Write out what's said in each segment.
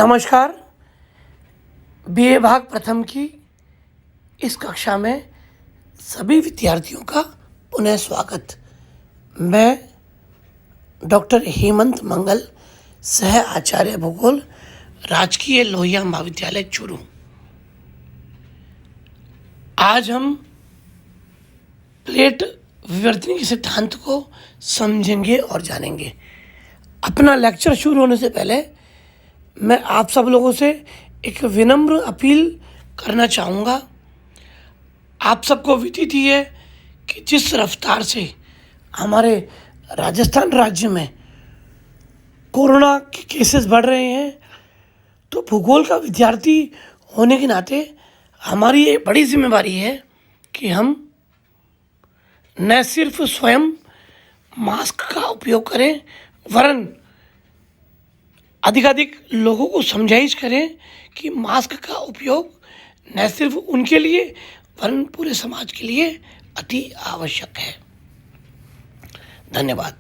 नमस्कार। बीए भाग प्रथम की इस कक्षा में सभी विद्यार्थियों का पुनः स्वागत। मैं डॉक्टर हेमंत मंगल, सह आचार्य भूगोल, राजकीय लोहिया महाविद्यालय चूरू। आज हम प्लेट विवर्तन के सिद्धांत को समझेंगे और जानेंगे। अपना लेक्चर शुरू होने से पहले मैं आप सब लोगों से एक विनम्र अपील करना चाहूँगा। आप सबको विदित ही है कि जिस रफ्तार से हमारे राजस्थान राज्य में कोरोना के केसेस बढ़ रहे हैं, तो भूगोल का विद्यार्थी होने के नाते हमारी एक बड़ी जिम्मेवारी है कि हम न सिर्फ स्वयं मास्क का उपयोग करें, वरन अधिकाधिक लोगों को समझाइश करें कि मास्क का उपयोग न सिर्फ उनके लिए वरन पूरे समाज के लिए अति आवश्यक है। धन्यवाद।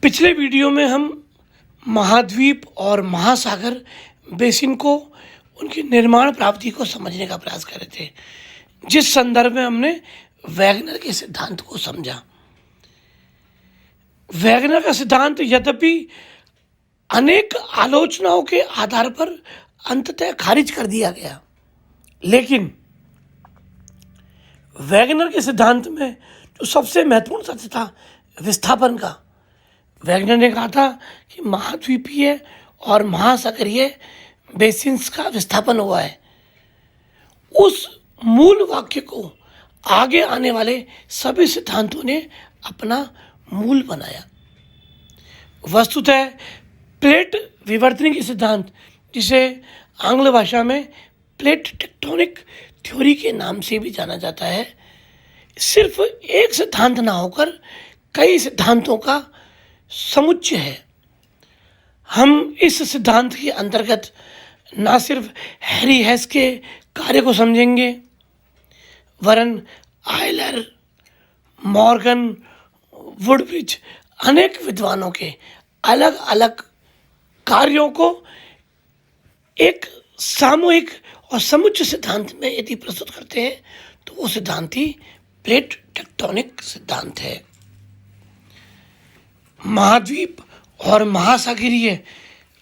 पिछले वीडियो में हम महाद्वीप और महासागर बेसिन को, उनकी निर्माण प्राप्ति को समझने का प्रयास कर रहे थे, जिस संदर्भ में हमने वैगनर के सिद्धांत को समझा। वैगनर का सिद्धांत यद्यपि अनेक आलोचनाओं के आधार पर अंततः खारिज कर दिया गया, लेकिन वैगनर के सिद्धांत में जो सबसे महत्वपूर्ण तथ्य था विस्थापन का, वैगनर ने कहा था कि महाद्वीपीय और महासागरीय बेसिन्स का विस्थापन हुआ है। उस मूल वाक्य को आगे आने वाले सभी सिद्धांतों ने अपना मूल बनाया। वस्तुतः प्लेट विवर्तन के सिद्धांत, जिसे आंग्ल भाषा में प्लेट टेक्टोनिक थ्योरी के नाम से भी जाना जाता है, सिर्फ एक सिद्धांत ना होकर कई सिद्धांतों का समुच्चय है। हम इस सिद्धांत के अंतर्गत ना सिर्फ हैरी हेस के कार्य को समझेंगे, वरन आयलर, मॉर्गन, वुडब्रिज, अनेक विद्वानों के अलग अलग कार्यों को एक सामूहिक और समुच्चय सिद्धांत में यदि प्रस्तुत करते हैं तो वो सिद्धांत ही प्लेट टेक्टोनिक सिद्धांत है। महाद्वीप और महासागरीय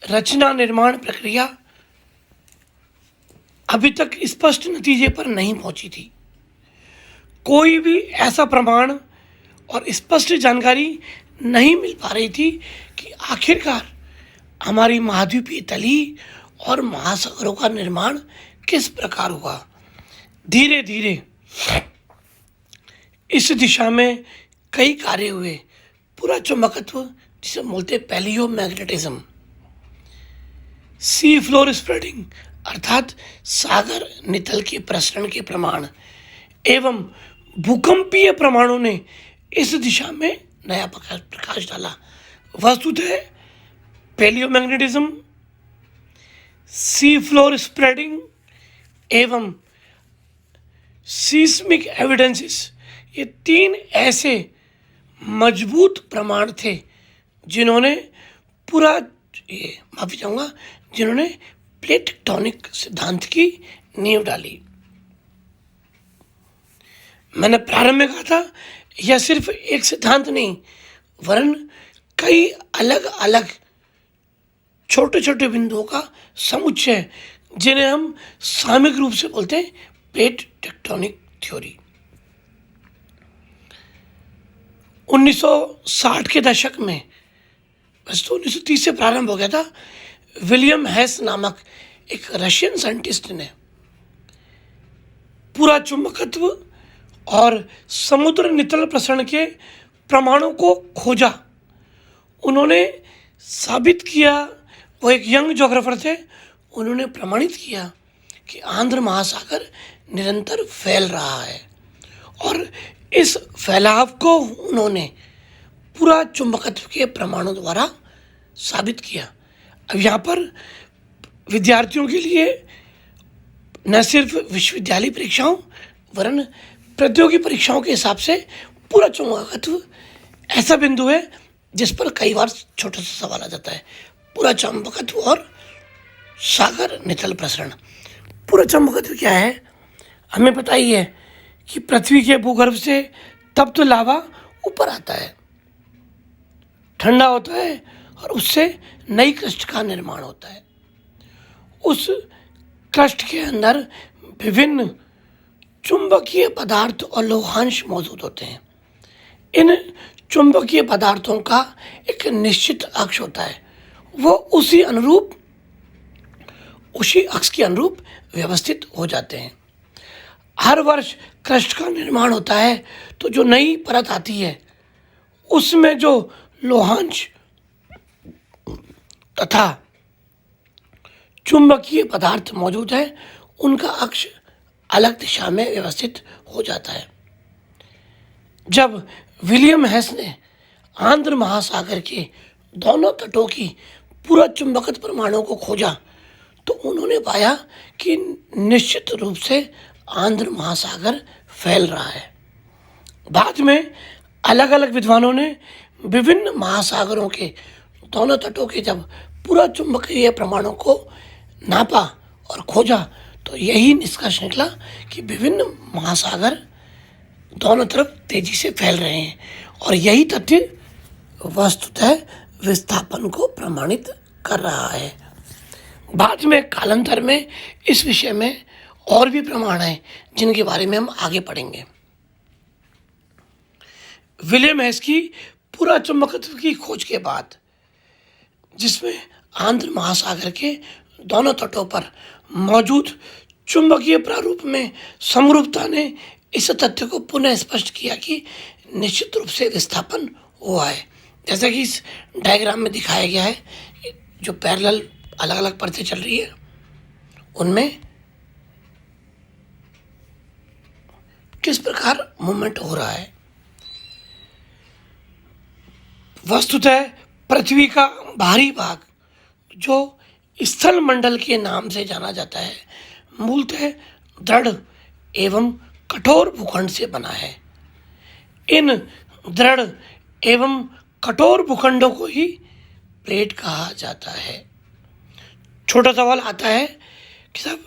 रचना निर्माण प्रक्रिया अभी तक स्पष्ट नतीजे पर नहीं पहुंची थी। कोई भी ऐसा प्रमाण और स्पष्ट जानकारी नहीं मिल पा रही थी कि आखिरकार हमारी महाद्वीपीय तली और महासागरों का निर्माण किस प्रकार हुआ। धीरे धीरे इस दिशा में कई कार्य हुए। पूरा चुंबकत्व, जिसे बोलते पैलियोमैग्नेटिज्म, सी फ्लोर स्प्रेडिंग अर्थात सागर नितल के प्रसरण के प्रमाण, एवं भूकंपीय प्रमाणों ने इस दिशा में नया प्रकाश डाला। वस्तुतः पैलियोमैग्नेटिज्म, सी फ्लोर स्प्रेडिंग एवं सीस्मिक एविडेंसेस, ये तीन ऐसे मजबूत प्रमाण थे जिन्होंने जिन्होंने प्लेट टेक्टोनिक सिद्धांत की नींव डाली। मैंने प्रारंभ में कहा था, यह सिर्फ एक सिद्धांत नहीं वरन कई अलग अलग छोटे छोटे बिंदुओं का समुच्चय है, जिन्हें हम सामूहिक रूप से बोलते हैं प्लेट टेक्टोनिक थ्योरी। 1960 के दशक में, बस तो 1930 से प्रारंभ हो गया था, विलियम हेस नामक एक रशियन साइंटिस्ट ने पूरा चुंबकत्व और समुद्र नितल प्रसरण के प्रमाणों को खोजा। उन्होंने साबित किया, वो एक यंग ज्योग्राफर थे, उन्होंने प्रमाणित किया कि आंध्र महासागर निरंतर फैल रहा है, और इस फैलाव को उन्होंने पूरा चुंबकत्व के प्रमाणों द्वारा साबित किया। अब यहाँ पर विद्यार्थियों के लिए न सिर्फ विश्वविद्यालय परीक्षाओं वरन प्रतियोगी परीक्षाओं के हिसाब से पूरा चुंबकत्व ऐसा बिंदु है जिस पर कई बार छोटा सा सवाल आ जाता है। पूरा चुंबकत्व और सागर नितल प्रसरण। पूरा चुंबकत्व क्या है? हमें पता ही है कि पृथ्वी के भूगर्भ से तप्त लावा ऊपर आता है, ठंडा होता है और उससे नई क्रस्ट का निर्माण होता है। उस क्रस्ट के अंदर विभिन्न चुंबकीय पदार्थ और लोहांश मौजूद होते हैं। इन चुंबकीय पदार्थों का एक निश्चित अक्ष होता है, वो उसी अक्ष के अनुरूप व्यवस्थित हो जाते हैं। हर वर्ष क्रस्ट का निर्माण होता है, तो जो नई परत आती है उसमें जो लोहांश तथा चुंबकीय पदार्थ मौजूद है उनका अक्ष अलग दिशा में व्यवस्थित हो जाता है। जब विलियम हेस ने आंध्र महासागर के दोनों तटों की पूरा चुंबकत्व परमाणुओं को खोजा तो उन्होंने पाया कि निश्चित रूप से आंध्र महासागर फैल रहा है। बाद में अलग अलग विद्वानों ने विभिन्न महासागरों के दोनों तटों के जब पूरा चुंबकीय परमाणु को नापा और खोजा तो यही निष्कर्ष निकला कि विभिन्न महासागर दोनों तरफ तेजी से फैल रहे हैं और यही तथ्य वस्तुतः विस्थापन को प्रमाणित कर रहा है। बाद में कालांतर में इस विषय में और भी प्रमाण हैं जिनके बारे में हम आगे पढ़ेंगे। विलियम हेस की पूरा चुंबकत्व की खोज के बाद, जिसमें आंध्र महासागर के दोनों तटों पर मौजूद चुंबकीय प्रारूप में समरूपता ने इस तथ्य को पुनः स्पष्ट किया कि निश्चित रूप से विस्थापन हुआ है। जैसा कि इस डायग्राम में दिखाया गया है, जो पैरेलल अलग अलग परतें चल रही है उनमें किस प्रकार मूवमेंट हो रहा है। वस्तुतः पृथ्वी का बाहरी भाग, जो स्थल मंडल के नाम से जाना जाता है, मूलतः दृढ़ एवं कठोर भूखंड से बना है। इन दृढ़ एवं कठोर भूखंडों को ही प्लेट कहा जाता है। छोटा सवाल आता है कि साहब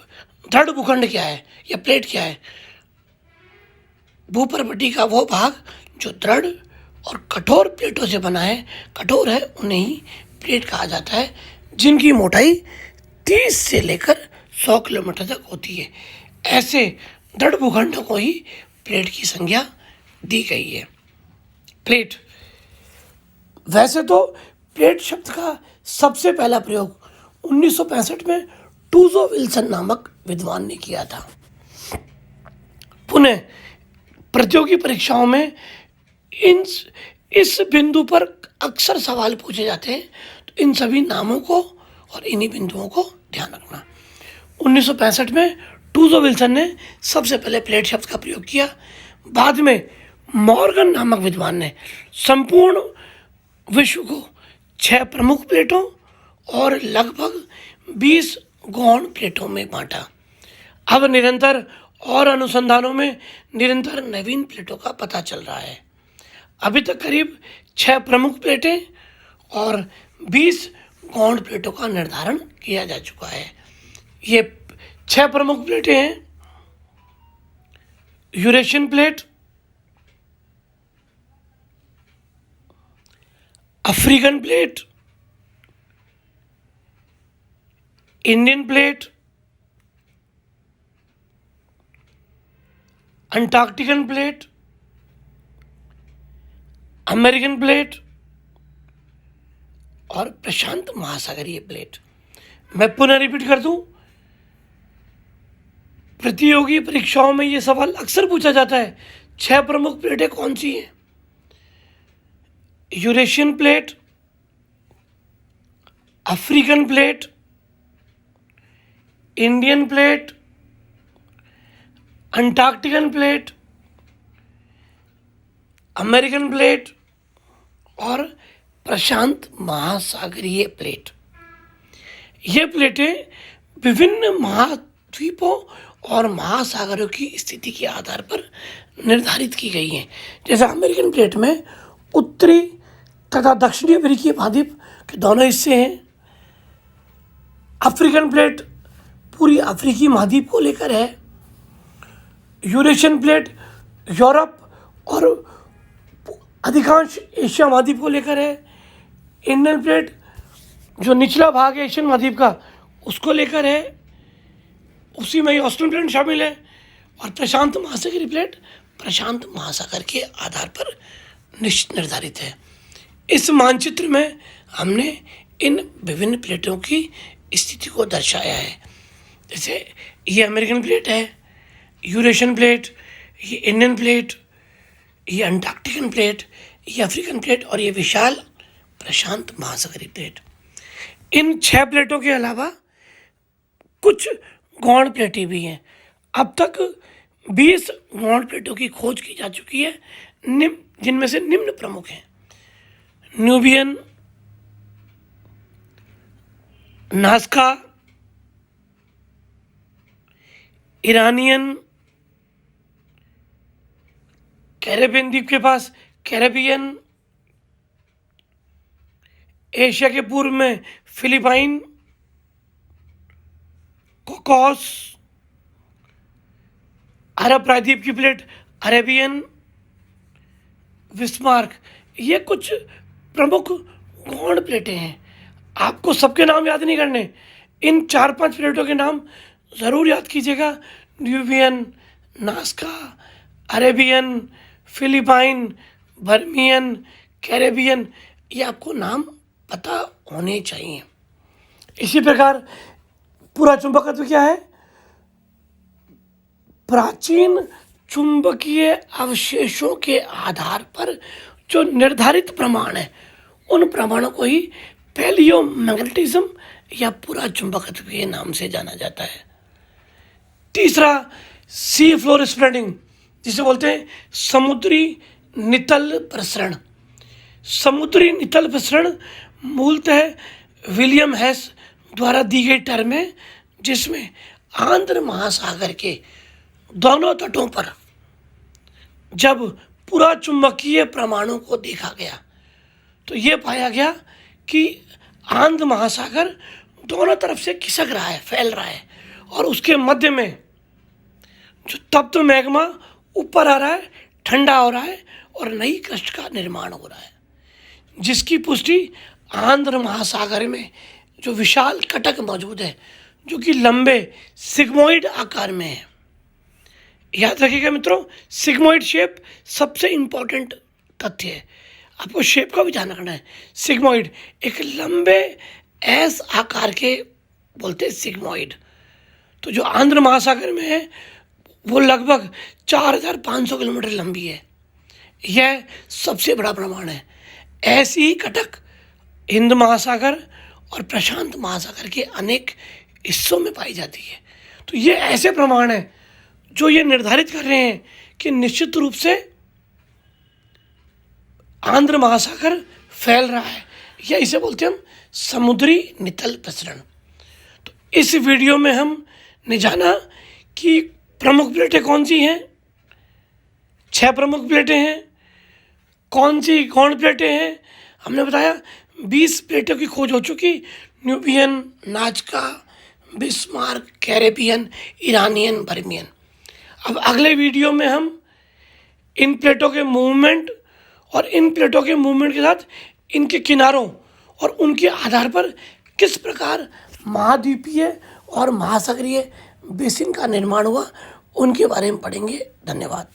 दृढ़ भूखंड क्या है या प्लेट क्या है? भूपर्वटी का वो भाग जो दृढ़ और कठोर प्लेटों से बना है, कठोर है, उन्हें ही प्लेट कहा जाता है, जिनकी मोटाई 30 से लेकर 100 किलोमीटर तक होती है। ऐसे दृढ़ भूखंडों को ही प्लेट की संज्ञा दी गई है। प्लेट, वैसे तो प्लेट शब्द का सबसे पहला प्रयोग 1965 में टूजो विल्सन नामक विद्वान ने किया था। पुनः प्रतियोगी परीक्षाओं में इस बिंदु पर अक्सर सवाल पूछे जाते हैं, तो इन सभी नामों को और इन्हीं बिंदुओं को ध्यान रखना। 1965 में टूजो विल्सन ने सबसे पहले प्लेट शब्द का प्रयोग किया। बाद में मॉर्गन नामक विद्वान ने संपूर्ण विश्व को 6 प्रमुख प्लेटों और लगभग 20 गौण प्लेटों में बांटा। अब निरंतर और अनुसंधानों में निरंतर नवीन प्लेटों का पता चल रहा है। अभी तक करीब 6 प्रमुख प्लेटें और 20 गौण प्लेटों का निर्धारण किया जा चुका है। ये 6 प्रमुख प्लेटें हैं: Eurasian plate, African plate, Indian plate, Antarctican plate, American plate और प्रशांत महासागरीय प्लेट। मैं पुनः रिपीट कर दूं, प्रतियोगी परीक्षाओं में ये सवाल अक्सर पूछा जाता है, 6 प्रमुख प्लेटें कौन सी हैं? Eurasian plate, African plate, Indian plate, Antarctican plate, American plate और प्रशांत महासागरीय प्लेट। ये प्लेटें विभिन्न महाद्वीपों और महासागरों की स्थिति के आधार पर निर्धारित की गई हैं। जैसे अमेरिकन प्लेट में उत्तरी तथा दक्षिणी अमेरिकी महाद्वीप के दोनों हिस्से हैं, अफ्रीकन प्लेट पूरी अफ्रीकी महाद्वीप को लेकर है। यूरेशियन प्लेट यूरोप और अधिकांश एशिया महाद्वीप को लेकर है। इंडियन प्लेट जो निचला भाग है एशियन महाद्वीप का उसको लेकर है, उसी में ही ऑस्ट्रेलियन प्लेट शामिल है। और प्रशांत महासागरीय प्लेट प्रशांत महासागर के आधार पर निश्चित निर्धारित है। इस मानचित्र में हमने इन विभिन्न प्लेटों की स्थिति को दर्शाया है। जैसे ये अमेरिकन प्लेट है, यूरेशियन प्लेट, ये इंडियन प्लेट, ये अंटार्कटिकन प्लेट, ये अफ्रीकन प्लेट और ये विशाल प्रशांत महासागरीय प्लेट। इन 6 प्लेटों के अलावा कुछ गौण प्लेटें भी हैं। अब तक 20 गौण प्लेटों की खोज की जा चुकी है, जिनमें से निम्न प्रमुख हैं: न्यूबियन, नाज़का, ईरानियन, कैरेबियन द्वीप के पास कैरेबियन, एशिया के पूर्व में फिलीपाइन, कोकोस, अरब प्रायद्वीप की प्लेट अरेबियन, बिस्मार्क। ये कुछ प्रमुख गौण प्लेटें हैं। आपको सबके नाम याद नहीं करने, इन 4-5 प्लेटों के नाम ज़रूर याद कीजिएगा। Nubian, Nazca, Arabian, Philippine, Burmian, Caribbean, ये आपको नाम पता होने चाहिए। इसी प्रकार पूरा चुंबकत्व क्या है? प्राचीन चुंबकीय अवशेषों के आधार पर जो निर्धारित प्रमाण है उन प्रमाणों को ही पैलियोमैग्नेटिज्म या पूरा चुंबकत्व के नाम से जाना जाता है। तीसरा, सी फ्लोर स्प्रेडिंग, जिसे बोलते हैं समुद्री नितल प्रसरण। समुद्री नितल प्रसरण मूलतः विलियम हेस द्वारा दी गई टर्म है, जिसमें आंध्र महासागर के दोनों तटों पर जब पूरा चुंबकीय प्रमाणों को देखा गया तो ये पाया गया कि आंध्र महासागर दोनों तरफ से खिसक रहा है, फैल रहा है, और उसके मध्य में जो तप्त मैग्मा ऊपर आ रहा है, ठंडा हो रहा है और नई क्रस्ट का निर्माण हो रहा है, जिसकी पुष्टि आंध्र महासागर में जो विशाल कटक मौजूद है जो कि लंबे सिग्मोइड आकार में है। याद रखिएगा मित्रों, सिग्मोइड शेप सबसे इम्पोर्टेंट तथ्य है, आपको शेप का भी ध्यान रखना है। सिग्मोइड एक लंबे एस आकार के बोलते हैं सिग्मोइड। तो जो आंध्र महासागर में है वो लगभग 4500 किलोमीटर लंबी है। यह सबसे बड़ा प्रमाण है। ऐसी ही कटक हिंद महासागर और प्रशांत महासागर के अनेक हिस्सों में पाई जाती है। तो ये ऐसे प्रमाण हैं जो ये निर्धारित कर रहे हैं कि निश्चित रूप से आंध्र महासागर फैल रहा है, या इसे बोलते हैं हम समुद्री नितल प्रसरण। तो इस वीडियो में हमने जाना कि प्रमुख प्लेटें कौन सी हैं, 6 प्रमुख प्लेटें हैं, कौन सी गौण प्लेटें हैं। हमने बताया 20 प्लेटों की खोज हो चुकी, Nubian, Nazca, Bismarck, Caribbean, Iranian, Burmian. अब अगले वीडियो में हम इन प्लेटों के मूवमेंट और इन प्लेटों के मूवमेंट के साथ इनके किनारों और उनके आधार पर किस प्रकार महाद्वीपीय और महासागरीय बेसिन का निर्माण हुआ उनके बारे में पढ़ेंगे। धन्यवाद।